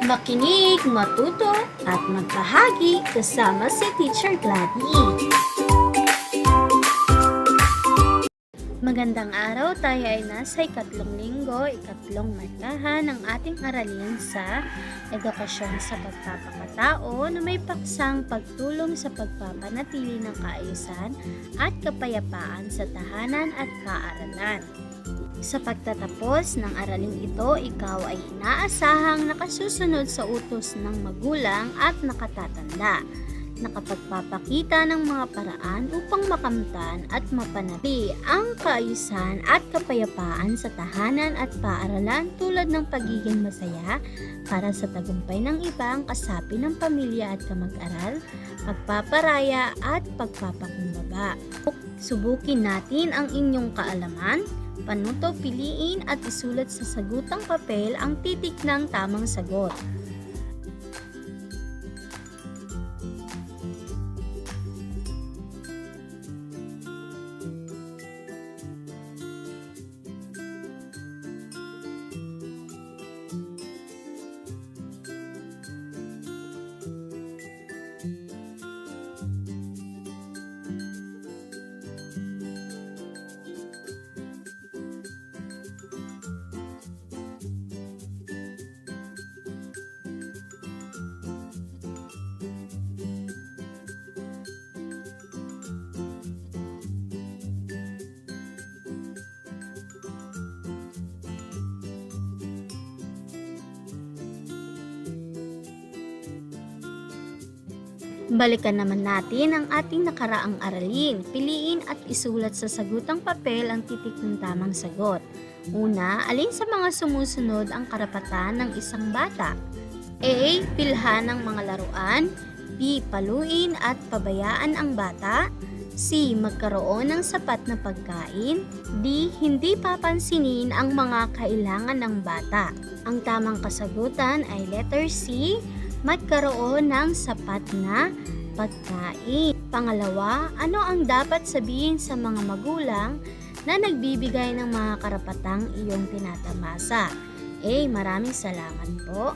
Makinig, matuto, at magbahagi kasama si Teacher Gladys. Magandang araw, tayo ay nasa ikatlong linggo, ikatlong markahan ng ating aralin sa edukasyon sa pagpapakatao na may paksang pagtulong sa pagpapanatili ng kaayusan at kapayapaan sa tahanan at paaralan. Sa pagtatapos ng araling ito, ikaw ay inaasahang nakasusunod sa utos ng magulang at nakatatanda, nakapagpapakita ng mga paraan upang makamtan at mapanatili ang kaayusan at kapayapaan sa tahanan at paaralan tulad ng pagiging masaya para sa tagumpay ng ibang kasapi ng pamilya at kamag-aral, pagpaparaya at pagpapakumbaba. Subukin natin ang inyong kaalaman. Panuto, piliin at isulat sa sagutang papel ang titik ng tamang sagot. Balikan naman natin ang ating nakaraang aralin. Piliin at isulat sa sagutang papel ang titik ng tamang sagot. Una, alin sa mga sumusunod ang karapatan ng isang bata? A. Pilhan ng mga laruan. B. Paluin at pabayaan ang bata. C. Magkaroon ng sapat na pagkain. D. Hindi papansinin ang mga kailangan ng bata. Ang tamang kasagutan ay letter C. Magkaroon ng sapat na pagkain. Pangalawa, ano ang dapat sabihin sa mga magulang na nagbibigay ng mga karapatang iyong tinatamasa? A. Maraming salamat po.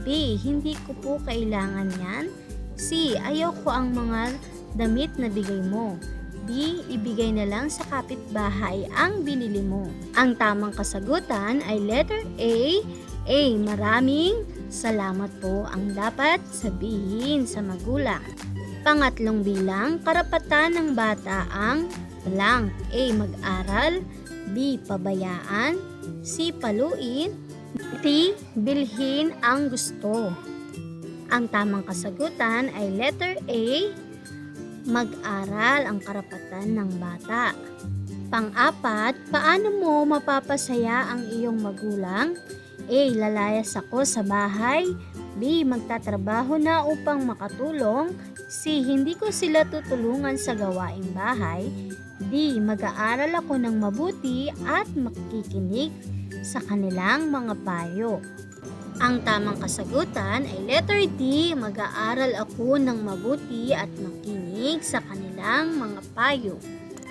B. Hindi ko po kailangan yan. C. Ayoko ang mga damit na bigay mo. D. Ibigay na lang sa kapitbahay ang binili mo. Ang tamang kasagutan ay letter A. A. Maraming salamat po ang dapat sabihin sa magulang. Pangatlong bilang, karapatan ng bata ang blank. A. Mag-aral. B. Pabayaan. C. Paluin. D. Bilhin ang gusto. Ang tamang kasagutan ay letter A. Mag-aral ang karapatan ng bata. Pang-apat, paano mo mapapasaya ang iyong magulang? A. Lalayas ako sa bahay. B. Magtatrabaho na upang makatulong. C. Hindi ko sila tutulungan sa gawaing bahay. D. Mag-aaral ako ng mabuti at makikinig sa kanilang mga payo. Ang tamang kasagutan ay letter D. Mag-aaral ako ng mabuti at makinig sa kanilang mga payo.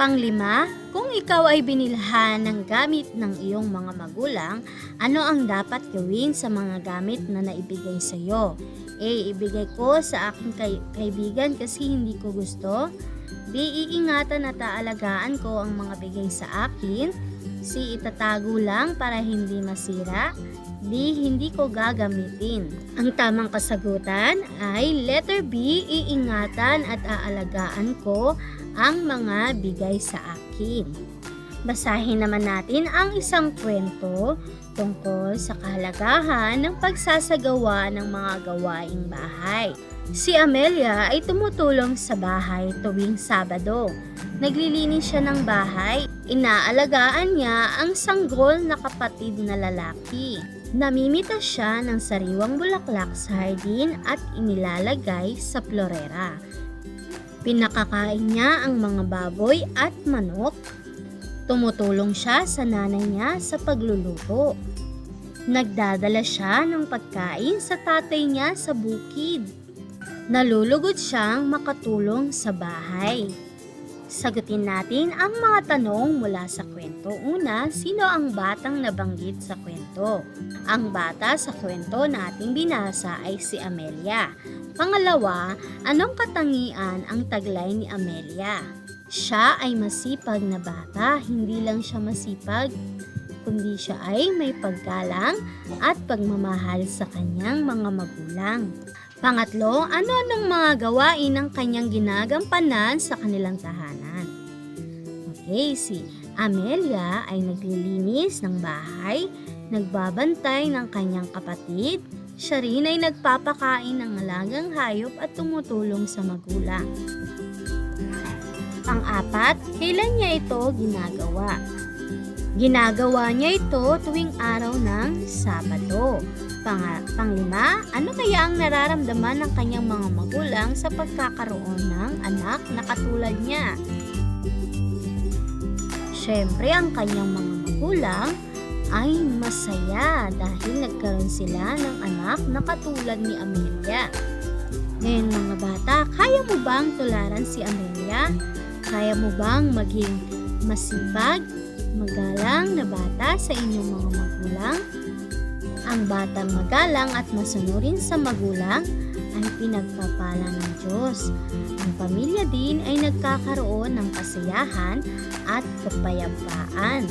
Panglima, kung ikaw ay binilhan ng gamit ng iyong mga magulang, ano ang dapat gawin sa mga gamit na naibigay sa iyo? A. Ibigay ko sa aking kaibigan kasi hindi ko gusto. B. Iingatan at aalagaan ko ang mga bigay sa akin. C. Itatago lang para hindi masira. D. Hindi ko gagamitin. Ang tamang kasagutan ay letter B. Iingatan at aalagaan ko ang mga bigay sa akin. Basahin naman natin ang isang kwento tungkol sa kahalagahan ng pagsasagawa ng mga gawaing bahay. Si Amelia ay tumutulong sa bahay tuwing Sabado. Naglilinis siya ng bahay. Inaalagaan niya ang sanggol na kapatid na lalaki. Namimitas siya ng sariwang bulaklak sa hardin at inilalagay sa florera. Pinakakain niya ang mga baboy at manok. Tumutulong siya sa nanay niya sa pagluluto. Nagdadala siya ng pagkain sa tatay niya sa bukid. Nalulugod siyang makatulong sa bahay. Sagutin natin ang mga tanong mula sa kwento. Una, sino ang batang nabanggit sa kwento? Ang bata sa kwento na ating binasa ay si Amelia. Pangalawa, anong katangian ang taglay ni Amelia? Siya ay masipag na bata, hindi lang siya masipag, kundi siya ay may paggalang at pagmamahal sa kanyang mga magulang. Pangatlo, ano-anong mga gawain ang kanyang ginagampanan sa kanilang tahanan? Okay, si Amelia ay naglilinis ng bahay, nagbabantay ng kanyang kapatid, siya rin ay nagpapakain ng alagang hayop at tumutulong sa magulang. Pang-apat, kailan niya ito ginagawa? Ginagawa niya ito tuwing araw ng Sabado. Panglima, ano kaya ang nararamdaman ng kanyang mga magulang sa pagkakaroon ng anak na katulad niya? Siyempre, ang kanyang mga magulang ay masaya dahil nagkaroon sila ng anak na katulad ni Amelia. Ngayon mga bata, kaya mo bang tularan si Amelia? Kaya mo bang maging masipag, magalang na bata sa inyong mga magulang? Ang batang magalang at masunurin sa magulang ay pinagpapala ng Diyos. Ang pamilya din ay nagkakaroon ng kasiyahan at kapayapaan.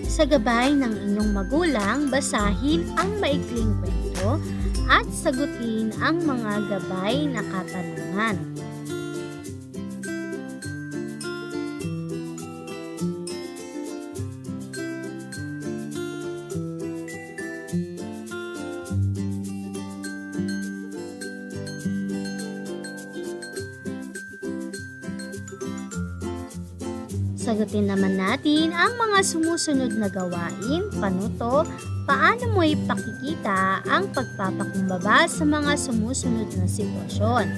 Sa gabay ng inyong magulang, basahin ang maikling kwento at sagutin ang mga gabay na katanungan. Sagutin naman natin ang mga sumusunod na gawain. Panuto, paano mo ipakikita ang pagpapakumbaba sa mga sumusunod na sitwasyon?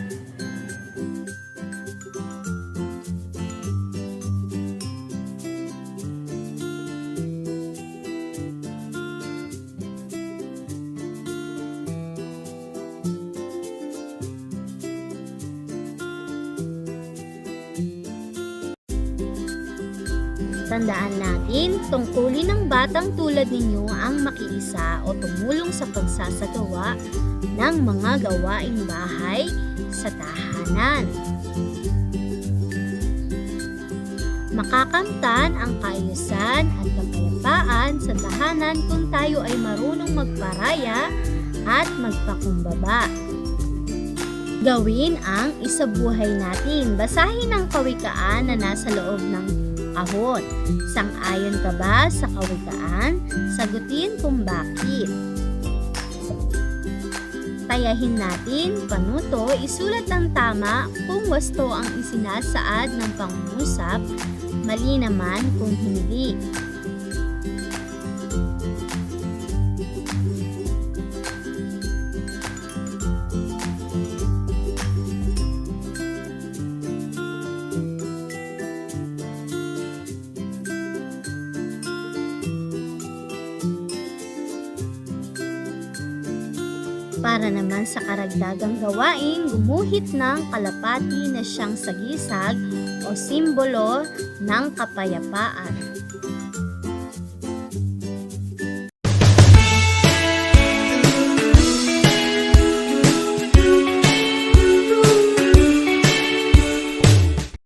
Tandaan natin, tungkulin ng batang tulad ninyo ang makiisa o tumulong sa pagsasagawa ng mga gawaing bahay sa tahanan. Makakamtan ang kaayusan at kapayapaan sa tahanan kung tayo ay marunong magparaya at magpakumbaba. Gawin ang isabuhay natin. Basahin ang kawikaan na nasa loob ng ahon. Sang-ayon ka ba sa kawikaan? Sagutin kung bakit. Tayahin natin, panuto, isulat ng tama kung wasto ang isinasaad ng pangungusap, mali naman kung hindi. Para naman sa karagdagang gawain, gumuhit ng kalapati na siyang sagisag o simbolo ng kapayapaan.